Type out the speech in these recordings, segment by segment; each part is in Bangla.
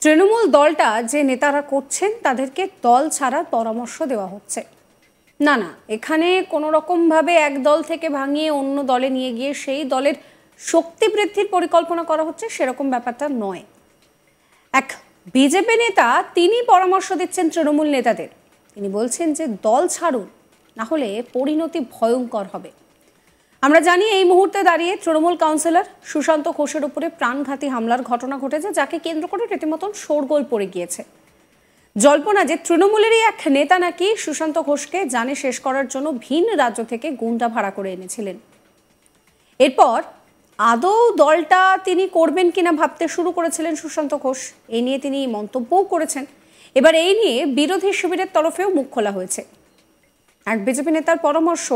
তৃণমূল দলটা যে নেতারা করছেন তাদেরকে দল ছাড়ার পরামর্শ দেওয়া হচ্ছে। না না, এখানে কোনো রকমভাবে এক দল থেকে ভাঙিয়ে অন্য দলে নিয়ে গিয়ে সেই দলের শক্তি বৃদ্ধির পরিকল্পনা করা হচ্ছে, সেরকম ব্যাপারটা নয়। এক বিজেপি নেতা তিনি পরামর্শ দিচ্ছেন তৃণমূল নেতাদের। তিনি বলছেন যে দল ছাড়ুন, না হলে পরিণতি ভয়ঙ্কর হবে। আমরা জানি এই মুহূর্তে দাঁড়িয়ে তৃণমূল কাউন্সিলর সুশান্ত ঘোষের উপরে প্রাণঘাতী হামলার ঘটনা ঘটেছে, যাকে কেন্দ্র করে রীতিমতন শোরগোল পড়ে গিয়েছে। জল্পনা যে তৃণমূলেরই এক নেতা নাকি সুশান্ত ঘোষকে জানে শেষ করার জন্য ভিন রাজ্য থেকে গুন্ডা ভাড়া করে এনেছিলেন। এরপর আদৌ দলটা তিনি করবেন কিনা ভাবতে শুরু করেছিলেন সুশান্ত ঘোষ। এই নিয়ে তিনি মন্তব্যও করেছেন। এবার এই নিয়ে বিরোধী শিবিরের তরফেও মুখ খোলা হয়েছে। এক বিজেপি নেতার পরামর্শ,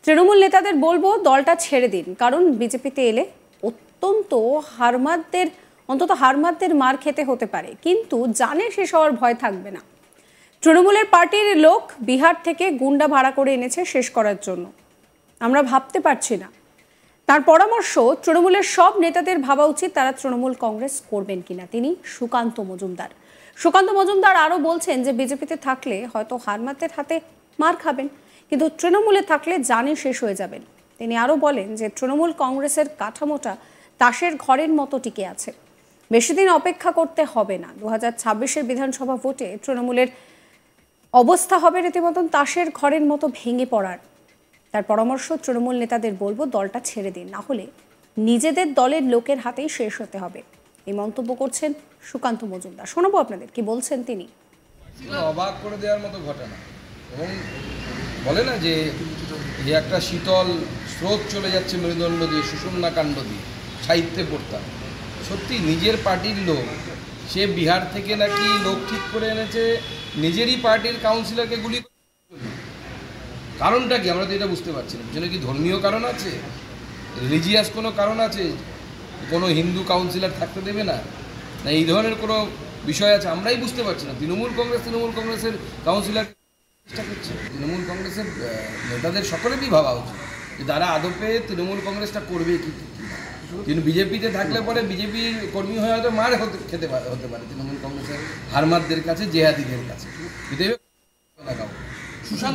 তৃণমূল নেতাদের বলবো দলটা ছেড়ে দিন, কারণ বিজেপিতে এলে অন্তত হারমাদদের মার খেতে হতে পারে, কিন্তু জানে শেষ হওয়ার ভয় থাকবে না। তৃণমূলের পার্টির লোক বিহার থেকে গুন্ডা ভাড়া করে এনেছে শেষ করার জন্য। আমরা ভাবতে পারছি না। তার পরামর্শ, তৃণমূলের সব নেতাদের ভাবা উচিত তারা তৃণমূল কংগ্রেস করবেন কিনা। তিনি সুকান্ত মজুমদার আরও বলছেন যে বিজেপিতে থাকলে হয়তো হারমাদদের হাতে মার খাবেন, কিন্তু তৃণমূলে থাকলে জানে শেষ হয়ে যাবেন। তিনি আরও বলেন যে তৃণমূল কংগ্রেসের কাঠামোটা তাসের ঘরের মতো টিকে আছে, বেশি দিন অপেক্ষা করতে হবে না। 2026-এর বিধানসভা ভোটে তৃণমূলের অবস্থা হবে রীতিমতন তাসের ঘরের মতো ভেঙে পড়ার। তার পরামর্শ, তৃণমূল নেতাদের বলবো দলটা ছেড়ে দিন, না হলে নিজেদের দলের লোকের হাতেই শেষ হতে হবে। এই মন্তব্য করছেন সুকান্ত মজুমদার। শোনাবো আপনাদের কি বলছেন তিনি। অবাক করে দেওয়ার মতো ঘটনা, এবং বলে না যে একটা শীতল স্রোত চলে যাচ্ছে মেরুদণ্ড দিয়ে, সুষুম্না কাণ্ড দিয়ে সাহিত্যে পড়তাম। সত্যি নিজের পার্টির লোক, সে বিহার থেকে নাকি লোক ঠিক করে এনেছে, নিজেরই পার্টির কাউন্সিলরকে গুলি। কারণটা কি আমরা তো এটা বুঝতে পারছি না। পিছনে কি ধর্মীয় কারণ আছে, রিলিজিয়াস কোনো কারণ আছে, কোনো হিন্দু কাউন্সিলর থাকতে দেবে না, না এই ধরনের কোনো বিষয় আছে, আমরাই বুঝতে পারছি না। তৃণমূল কংগ্রেসের কাউন্সিলর চেষ্টা করছে। তৃণমূল কংগ্রেসের নেতাদের সকলেরই ভাবা উচিত যে তারা আদপে তৃণমূল কংগ্রেসটা করবে কি। কিন্তু বিজেপিতে থাকলে পরে বিজেপির কর্মী হয়ে হয়তো মার খেতে হতে পারে তৃণমূল কংগ্রেসের হারমাদদের কাছে, জেহাদিদের কাছে।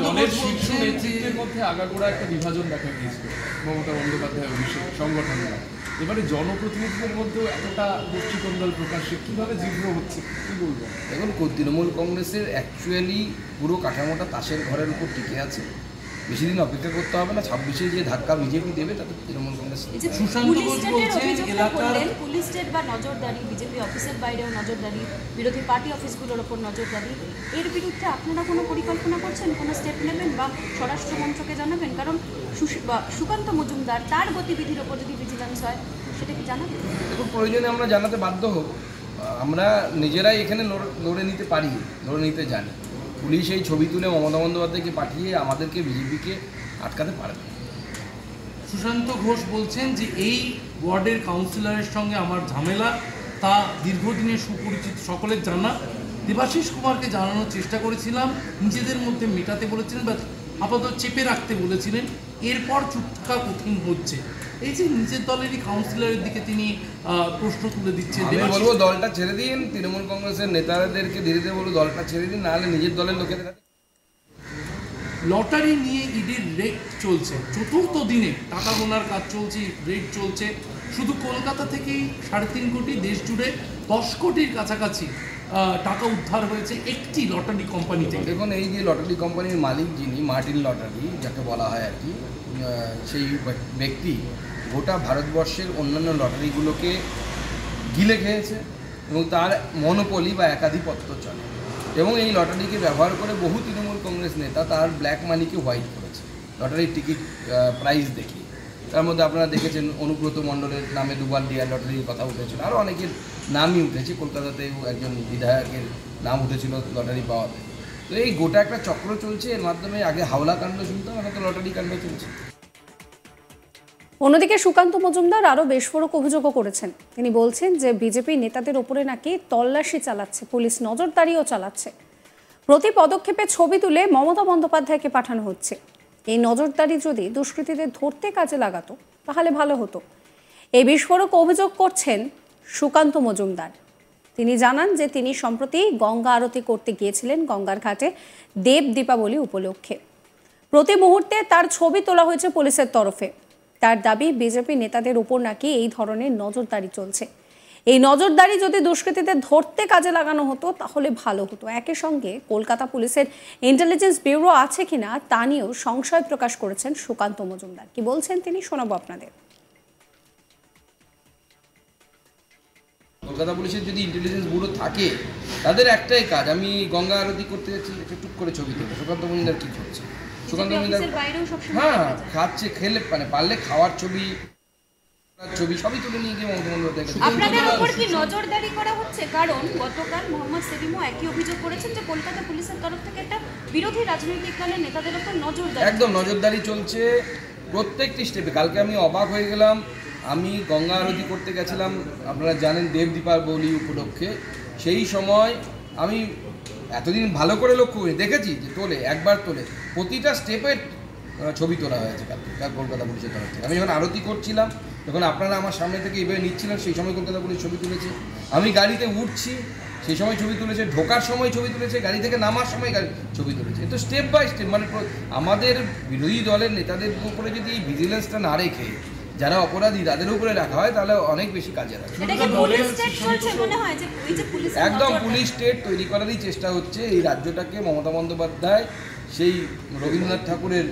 দলের শীর্ষ নেতৃত্বের মধ্যে আগাগোড়া একটা বিভাজন দেখা গিয়েছিল মমতা বন্দ্যোপাধ্যায় সংগঠনের। এবারে জনপ্রতিনিধিদের মধ্যেও এতটা গোষ্ঠীকন্দল প্রকাশ্যে কীভাবে তীব্র হচ্ছে কী বলবো। দেখুন, পুরো কংগ্রেসের অ্যাকচুয়ালি পুরো কাঠামোটা তাসের ঘরের উপর টিকে আছে। বেশি দিন অপেক্ষা করতে হবে না। 26-এ যে ধাক্কা বিজেপি দেবে তাতে তৃণমূল কংগ্রেস। সুশান্ত ঘোষ বলছেন এলাকার পুলিশ স্টেট বা নজরদারি, বিজেপি অফিসের বাইরেও নজরদারি, বিরোধী পার্টি অফিসগুলোর ওপর নজরদারি, এর বিরুদ্ধে আপনারা কোনো পরিকল্পনা করছেন, কোনো স্টেপ নেবেন বা স্বরাষ্ট্রমন্ত্রকে জানাবেন? কারণ সুকান্ত মজুমদার তার গতিবিধির ওপর যদি ভিজিলেন্স হয় সেটা কি জানাবেন? দেখুন, প্রয়োজনে আমরা জানাতে বাধ্য হব। আমরা নিজেরাই এখানে লড়ে নিতে পারি, লড়ে নিতে জানি। পুলিশ এই ছবি তুলে মমতা বন্দ্যোপাধ্যায়কে পাঠিয়ে আমাদেরকে, বিজেপিকে আটকাতে পারবে। সুশান্ত ঘোষ বলছেন যে এই ওয়ার্ডের কাউন্সিলরের সঙ্গে আমার ঝামেলা, তা দীর্ঘদিনের সুপরিচিত, সকলের জানা। দেবাশিস কুমারকে জানানোর চেষ্টা করেছিলাম, নিজেদের মধ্যে মেটাতে বলেছিলেন বা আপাতত চেপে রাখতে বলেছিলেন। এরপর চুপ থাকা কঠিন হচ্ছে। এই যে নিজের দলেরই কাউন্সিলরের দিকে তিনি প্রশ্ন তুলে দিচ্ছেন। আমি বলবো দলটা ছেড়ে দিন, তৃণমূল কংগ্রেসের নেতাদেরকে ধীরে ধীরে বলবো দলটা ছেড়ে দিন, নাহলে নিজের দলের লোকেদের। লটারি নিয়ে ইডির রেড চলছে, চতুর্থ দিনে টাকা গোনার কাজ চলছে, রেড চলছে। শুধু কলকাতা থেকেই 3.5 কোটি, দেশ জুড়ে 10 কোটির কাছাকাছি টাকা উদ্ধার হয়েছে একটি লটারি কোম্পানি থেকে। দেখুন, এই যে লটারি কোম্পানির মালিক যিনি, মার্টিন লটারি যাকে বলা হয় আর কি, সেই ব্যক্তি গোটা ভারতবর্ষের অন্যান্য লটারিগুলোকে গিলে খেয়েছে এবং তার মনোপলি বা একাধিপত্য চলে। এবং এই লটারিকে ব্যবহার করে বহু তৃণমূল কংগ্রেস নেতা তার ব্ল্যাক মানিকে হোয়াইট করেছে লটারির টিকিট প্রাইস দেখিয়ে। তার মধ্যে আপনারা দেখেছেন অনুব্রত মণ্ডলের নামে দুবার ডিয়ার লটারির কথা উঠেছিল, আরও অনেকের নামই উঠেছে। কলকাতাতেও একজন বিধায়কের নাম উঠেছিল লটারি পাওয়াতে। তো এই গোটা একটা চক্র চলছে। এর মাধ্যমে আগে হাওলা কাণ্ড শুনতাম, এখন তো লটারি কাণ্ড চলছে। অন্যদিকে সুকান্ত মজুমদার আরও বিস্ফোরক অভিযোগও করেছেন। তিনি বলছেন যে বিজেপি নেতাদের ওপরে নাকি তল্লাশি চালাচ্ছে, পুলিশ নজরদারিও চালাচ্ছে। প্রতি পদক্ষেপে ছবি তুলে মমতা বন্দ্যোপাধ্যায়কে পাঠানো হচ্ছে। এই নজরদারি যদি দুষ্কৃতীদের ধরতে কাজে লাগাতো তাহলে ভালো হতো। এই বিস্ফোরক অভিযোগ করছেন সুকান্ত মজুমদার। তিনি জানান যে তিনি সম্প্রতি গঙ্গা আরতি করতে গিয়েছিলেন গঙ্গার ঘাটে দেব দীপাবলি উপলক্ষে। প্রতি মুহূর্তে তার ছবি তোলা হয়েছে পুলিশের তরফে। তার দাবি, বিজেপি নেতাদের উপর নাকি এই ধরনের নজরদারি চলছে। এই নজরদারি যদি দুষ্কৃতীদের ধরতে কাজে লাগানো হতো তাহলে ভালো হতো। একই সঙ্গে কলকাতা পুলিশের ইন্টেলিজেন্স ব্যুরো আছে কিনা তা নিয়েও সংশয় প্রকাশ করেছেন সুকান্ত মজুমদার। কি বলছেন তিনি, শোনাবো আপনাদের। কলকাতা পুলিশের যদি ইন্টেলিজেন্স ব্যুরো থাকে, তাদের একটাই কাজ, আমি গঙ্গা আরতি করতে যাচ্ছি, একটু টুক করে ছবি তুলবে। সুকান্ত মজুমদার কি করছে? সুকান্ত মজুমদার হ্যাঁ খাচ্ছে, খেলে মানে পারলে খাওয়ার ছবি সবই তুলে নিয়ে গিয়ে মমতা বন্দ্যোপাধ্যায়। আপনাদের উপর কি নজরদারি করা হচ্ছে? কারণ গতকাল মোহাম্মদ সেলিমও একই অভিযোগ করেছেন যে কলকাতা পুলিশের তরফ থেকে একটা বিরোধী রাজনৈতিক দলের নেতাদের উপর নজরদারি, একদম নজরদারি চলছে প্রত্যেকটি স্টেপে। কালকে আমি অবাক হয়ে গেলাম, আমি গঙ্গা আরতি করতে গেছিলাম, আপনারা জানেন দেব দীপাবলি উপলক্ষে। সেই সময় আমি এতদিন ভালো করে লক্ষ্য করি, দেখেছি যে একবার তোলে প্রতিটা স্টেপের ছবি তোলা হয়েছে কালকে কলকাতা পুলিশের তরফ থেকে। আমি যখন আরতি করছিলাম তখন আপনারা আমার সামনে থেকে এভাবে নিচ্ছিলেন, সেই সময় কলকাতা পুলিশ ছবি তুলেছে। আমি গাড়িতে উঠছি সেই সময় ছবি তুলেছে, ঢোকার সময় ছবি তুলেছে, গাড়ি থেকে নামার সময় ছবি তুলেছে। তো স্টেপ বাই স্টেপ, মানে আমাদের বিরোধী দলের নেতাদের উপরে যদি এই ভিজিলেন্সটা না রেখে যারা অপরাধী তাদের উপরে রাখা হয় তাহলে অনেক বেশি কাজে লাগে। একদম পুলিশ স্টেট তৈরি করারই চেষ্টা হচ্ছে। এই রাজ্যটাকে মমতা বন্দ্যোপাধ্যায় সেই রবীন্দ্রনাথ ঠাকুরের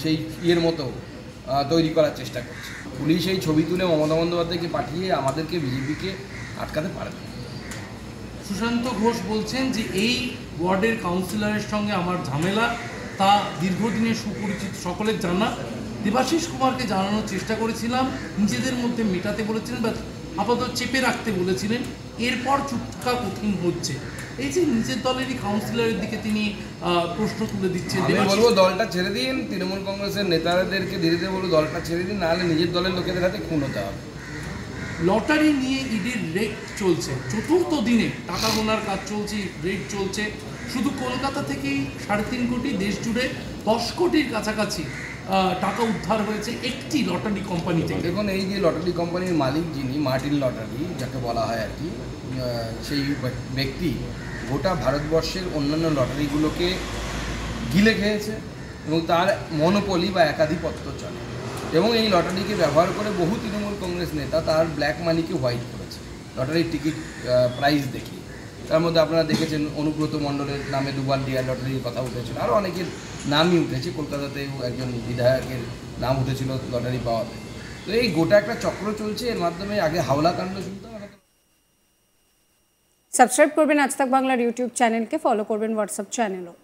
সেই ইয়ের মতো তৈরি করার চেষ্টা করছে। পুলিশ এই ছবি তুলে মমতা বন্দ্যোপাধ্যায়কে পাঠিয়ে আমাদেরকে, বিজেপিকে আটকাতে পারবে। সুশান্ত ঘোষ বলছেন যে এই ওয়ার্ডের কাউন্সিলরের সঙ্গে আমার ঝামেলা, তা দীর্ঘদিনের সুপরিচিত, সকলের জানা। দেবাশিস কুমারকে জানানোর চেষ্টা করেছিলাম, নিজেদের মধ্যে মেটাতে বলেছিলেন বা আপাতত চেপে রাখতে বলেছিলেন। এরপর চুপকা কঠিন হচ্ছে। এই যে নিজের দলেরই কাউন্সিলরের দিকে তিনি প্রশ্ন তুলে দিচ্ছেন। আমি বলবো দলটা ছেড়ে দিন, তৃণমূল কংগ্রেসের নেতাদেরকে ধীরে ধীরে বলবো দলটা ছেড়ে দিন, নাহলে নিজের দলের লোকেদের হাতে খুন হতে হবে। লটারি নিয়ে ইডির রেড চলছে, চতুর্থ দিনে টাকা গোনার কাজ চলছে, রেড চলছে। শুধু কলকাতা থেকেই 3.5 কোটি, দেশ জুড়ে 10 কোটির কাছাকাছি টাকা উদ্ধার হয়েছে একটি লটারি কোম্পানি থেকে। দেখুন, এই যে লটারি কোম্পানির মালিক যিনি, মার্টিন লটারি যাকে বলা হয় আর কি, সেই ব্যক্তি গোটা ভারতবর্ষের অন্যান্য লটারিগুলোকে গিলে খেয়েছে এবং তার মনোপলি বা একাধিপত্য চলে। এবং এই লটারিকে ব্যবহার করে বহু তৃণমূল কংগ্রেস নেতা তার ব্ল্যাক মানিকে হোয়াইট করেছে লটারির টিকিট প্রাইস দেখিয়ে। তার মধ্যে আপনারা দেখেছেন অনুব্রত মণ্ডলের নামে দুবার ডিয়ার লটারির কথা উঠেছিল, আরও অনেকের নামই উঠেছে। কলকাতাতেও একজন বিধায়কের নাম উঠেছিল লটারি পাওয়াতে। তো এই গোটা একটা চক্র চলছে। এর মাধ্যমে আগে হাওলা কাণ্ড শুনতাম। সাবস্ক্রাইব করবেন আজ তাক বাংলার ইউটিউব চ্যানেলকে, ফলো করবেন হোয়াটসঅ্যাপ চ্যানেলও।